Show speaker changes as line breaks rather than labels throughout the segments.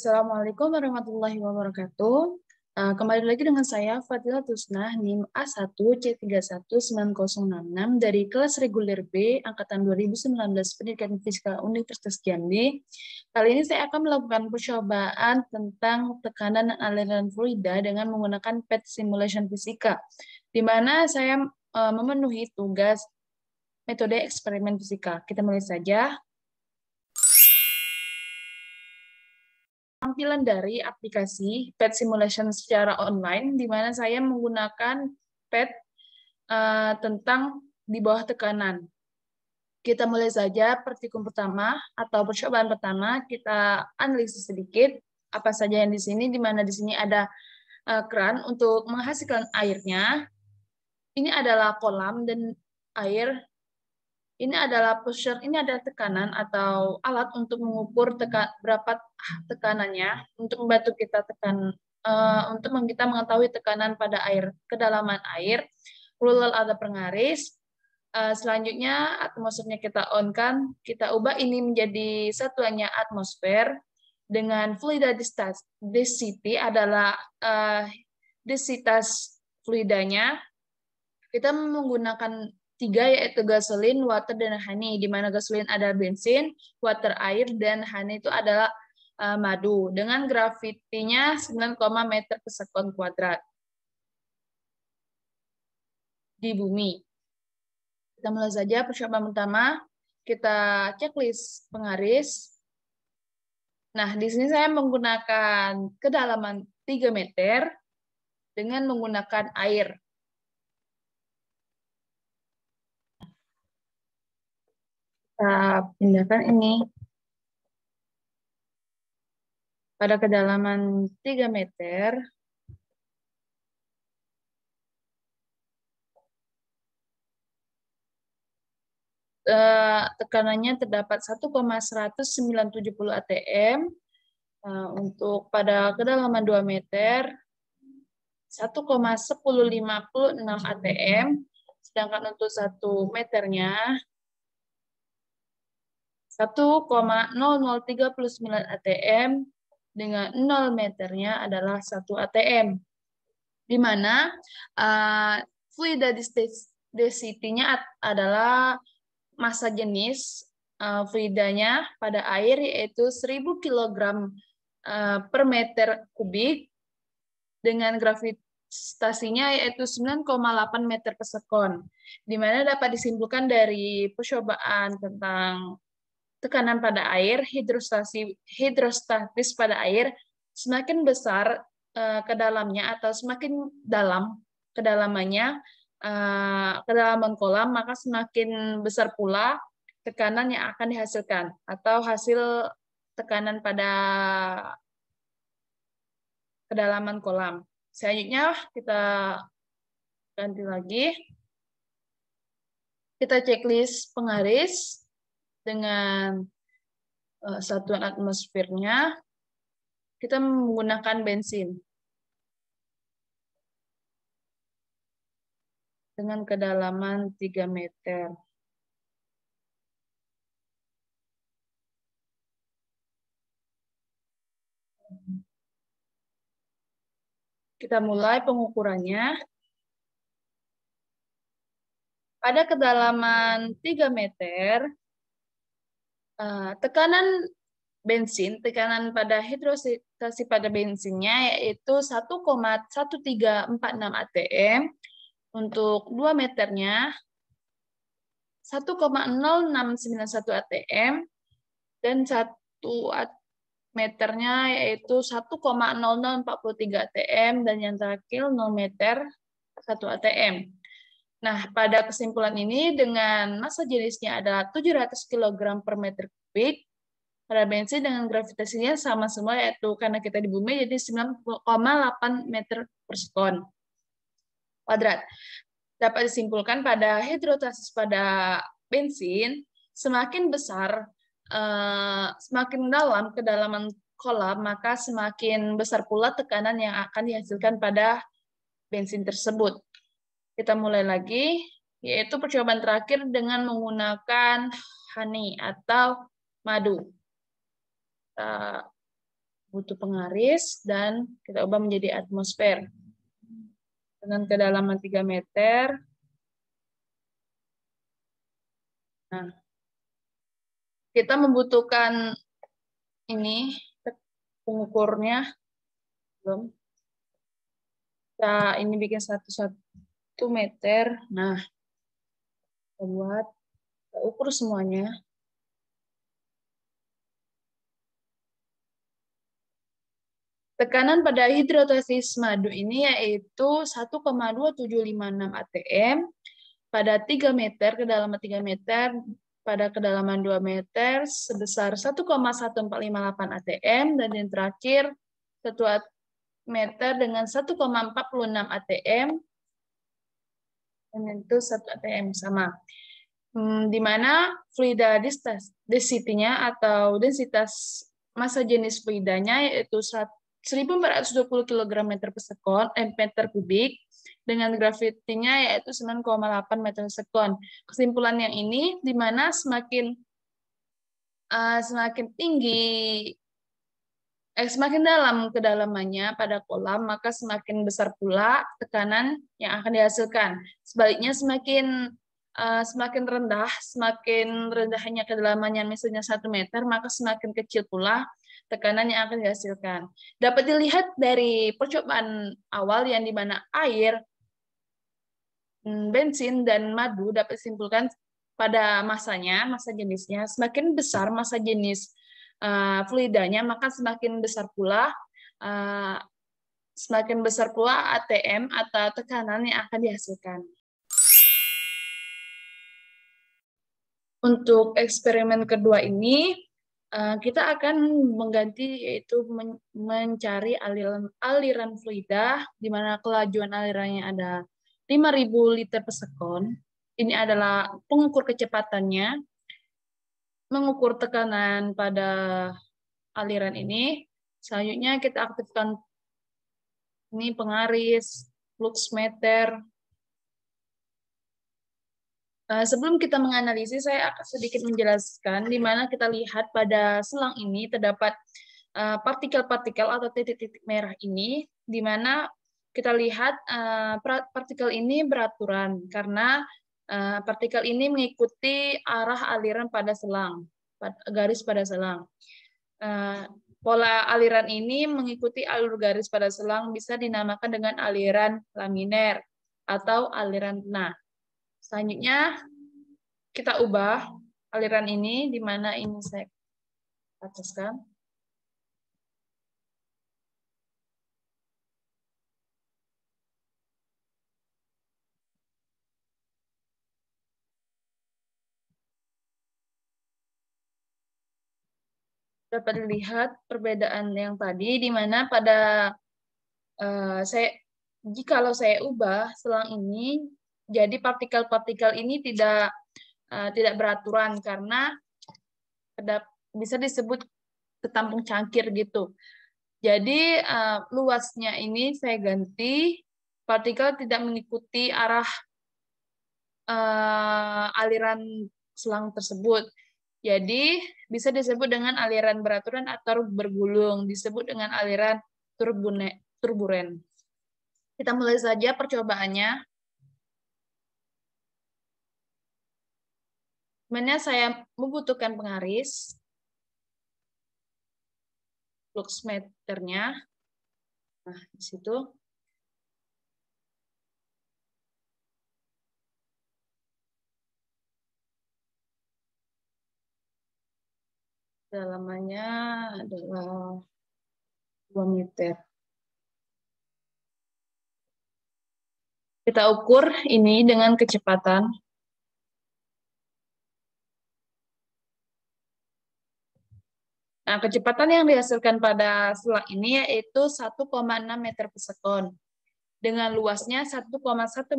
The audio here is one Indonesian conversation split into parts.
Assalamualaikum warahmatullahi wabarakatuh. Kembali lagi dengan saya Fadila Tusnah NIM A1C319066 dari kelas reguler B angkatan 2019 Pendidikan Fisika Universitas Jambi. Kali ini saya akan melakukan percobaan tentang tekanan dan aliran fluida dengan menggunakan PET simulation fisika, di mana saya memenuhi tugas metode eksperimen fisika. Kita mulai saja. Tampilan dari aplikasi PET Simulation secara online, di mana saya menggunakan PET tentang di bawah tekanan. Kita mulai saja praktikum pertama atau percobaan pertama. Kita analisis sedikit apa saja yang di sini, di mana di sini ada keran untuk menghasilkan airnya. Ini adalah kolam dan air. Ini adalah pusher, ini adalah tekanan atau alat untuk mengukur berapa tekanannya, untuk membantu kita untuk kita mengetahui tekanan pada air, kedalaman air. Ruler ada pengaris. Selanjutnya atmosfernya kita on-kan, kita ubah ini menjadi satuannya atmosfer dengan fluid density adalah densitas fluidanya. Kita menggunakan 3, yaitu gasolin, water, dan honey, di mana gasolin adalah bensin, water air, dan honey itu adalah madu, dengan gravitinya 9, meter per sekon kuadrat di bumi. Kita mulai saja percobaan pertama. Kita checklist pengaris. Nah, di sini saya menggunakan kedalaman 3 meter dengan menggunakan air. Kita pindahkan ini pada kedalaman 3 meter. Tekanannya terdapat 1,1970 atm. Untuk pada kedalaman 2 meter 1,1056 atm. Sedangkan untuk 1 meternya 1,0039 atm, dengan 0 meternya adalah 1 atm, di mana fluid density-nya adalah massa jenis fluidanya pada air, yaitu 1000 kg per meter kubik, dengan gravitasinya yaitu 9,8 meter per sekon, di mana dapat disimpulkan dari percobaan tentang tekanan pada air, hidrostatis pada air, semakin besar kedalamnya atau semakin dalam kedalamannya, kedalaman kolam, maka semakin besar pula tekanan yang akan dihasilkan atau hasil tekanan pada kedalaman kolam. Selanjutnya kita ganti lagi. Kita checklist pengaris dengan satuan atmosfernya. Kita menggunakan bensin dengan kedalaman 3 meter. Kita mulai pengukurannya. Pada kedalaman 3 meter, tekanan pada hidrostasi pada bensinnya yaitu 1,1346 atm. Untuk 2 meternya 1,0691 atm, dan 1 meternya yaitu 1,0043 atm, dan yang terakhir 0 meter 1 atm. Nah, pada kesimpulan ini dengan massa jenisnya adalah 700 kg per meter kubik, pada bensin dengan gravitasinya sama semua, yaitu karena kita di bumi jadi 9,8 meter per sekon kuadrat. Dapat disimpulkan pada hidrostasis pada bensin, semakin besar, semakin dalam kedalaman kolam, maka semakin besar pula tekanan yang akan dihasilkan pada bensin tersebut. Kita mulai lagi, yaitu percobaan terakhir dengan menggunakan honey atau madu. butuh penggaris, dan kita ubah menjadi atmosfer. Dengan kedalaman 3 meter. Nah, kita membutuhkan ini pengukurnya. Belum. Kita ini bikin 1 meter. Nah, kita buat, kita ukur semuanya. Tekanan pada hidrotesis madu ini yaitu 1,2756 atm pada 3 meter, kedalaman 3 meter, pada kedalaman 2 meter sebesar 1,1458 atm, dan yang terakhir 1 meter dengan 1,46 atm, dan itu 1 atm sama. Di mana fluida density-nya atau densitas massa jenis fluidanya yaitu 1.420 kg meter kubik dengan gravitinya yaitu 9,8 meter sekon. Kesimpulan yang ini di mana semakin semakin dalam kedalamannya pada kolam, maka semakin besar pula tekanan yang akan dihasilkan. Sebaliknya semakin rendahnya kedalamannya misalnya 1 meter, maka semakin kecil pula tekanan yang akan dihasilkan. Dapat dilihat dari percobaan awal yang dimana air, bensin, dan madu dapat disimpulkan pada massa jenisnya. Semakin besar massa jenis fluidanya, maka semakin besar pula ATM atau tekanan yang akan dihasilkan. Untuk eksperimen kedua ini, kita akan mengganti, yaitu mencari aliran fluida, di mana kelajuan alirannya ada 5.000 liter per sekon. Ini adalah pengukur kecepatannya, mengukur tekanan pada aliran ini. Selanjutnya kita aktifkan ini penggaris, flux meter. Sebelum kita menganalisis, saya akan sedikit menjelaskan di mana kita lihat pada selang ini terdapat partikel-partikel atau titik-titik merah ini, di mana kita lihat partikel ini beraturan karena partikel ini mengikuti arah aliran pada selang, garis pada selang. Pola aliran ini mengikuti alur garis pada selang bisa dinamakan dengan aliran laminer atau aliran tenah. Selanjutnya kita ubah aliran ini, di mana ini saya ataskan. Dapat dilihat perbedaan yang tadi, di mana pada jikalau saya ubah selang ini, jadi partikel-partikel ini tidak beraturan karena bisa disebut ketampung cangkir gitu. Jadi luasnya ini saya ganti, partikel tidak mengikuti arah aliran selang tersebut. Jadi bisa disebut dengan aliran beraturan atau bergulung, disebut dengan aliran turbulen. Kita mulai saja percobaannya. Sebenarnya saya membutuhkan penggaris, flux meternya. Nah, di situ. Dalamannya adalah 2 meter. Kita ukur ini dengan kecepatan. Nah, kecepatan yang dihasilkan pada selang ini yaitu 1,6 meter per sekon. Dengan luasnya 1,1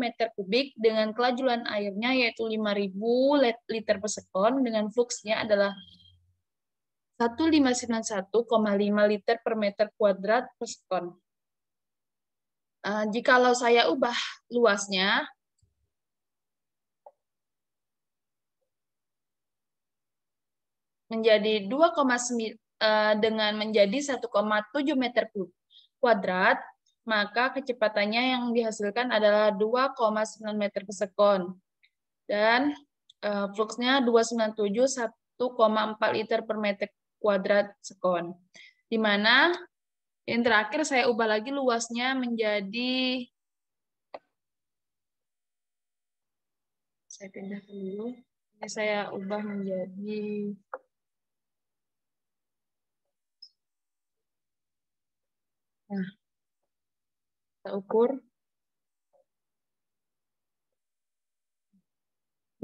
meter kubik, dengan kelajuan airnya yaitu 5.000 liter per sekon, dengan fluksnya adalah 1.591,5 liter per meter kuadrat per sekon. Jikalau saya ubah luasnya, menjadi dengan menjadi 1,7 meter kuadrat, maka kecepatannya yang dihasilkan adalah 2,9 meter per sekon. Dan fluksnya 297 1,4 liter per meter kuadrat sekon. Di mana yang terakhir saya ubah lagi luasnya menjadi, saya pindah dulu. Ini saya ubah menjadi, nah, kita ukur.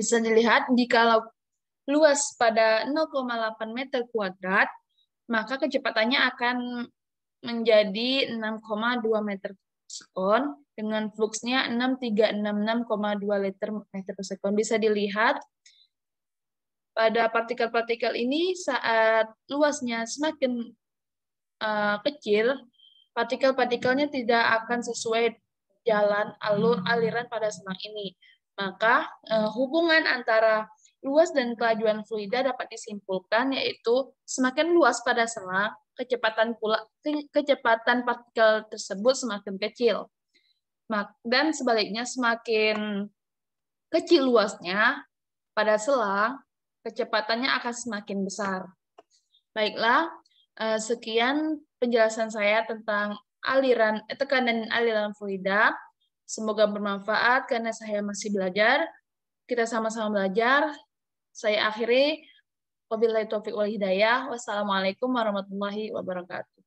Bisa dilihat jika luas pada 0,8 meter kuadrat, maka kecepatannya akan menjadi 6,2 meter sekon dengan fluksnya 6.366,2 liter meter per sekon. Bisa dilihat pada partikel-partikel ini saat luasnya semakin kecil, partikel-partikelnya tidak akan sesuai jalan aliran pada selang ini. Maka hubungan antara luas dan kelajuan fluida dapat disimpulkan, yaitu semakin luas pada selang, kecepatan partikel tersebut semakin kecil. Dan sebaliknya, semakin kecil luasnya pada selang, kecepatannya akan semakin besar. Baiklah, sekian penjelasan saya tentang tekanan dan aliran fluida. Semoga bermanfaat karena saya masih belajar. Kita sama-sama belajar. Saya akhiri. Wabillahi taufiq wal hidayah. Wassalamualaikum warahmatullahi wabarakatuh.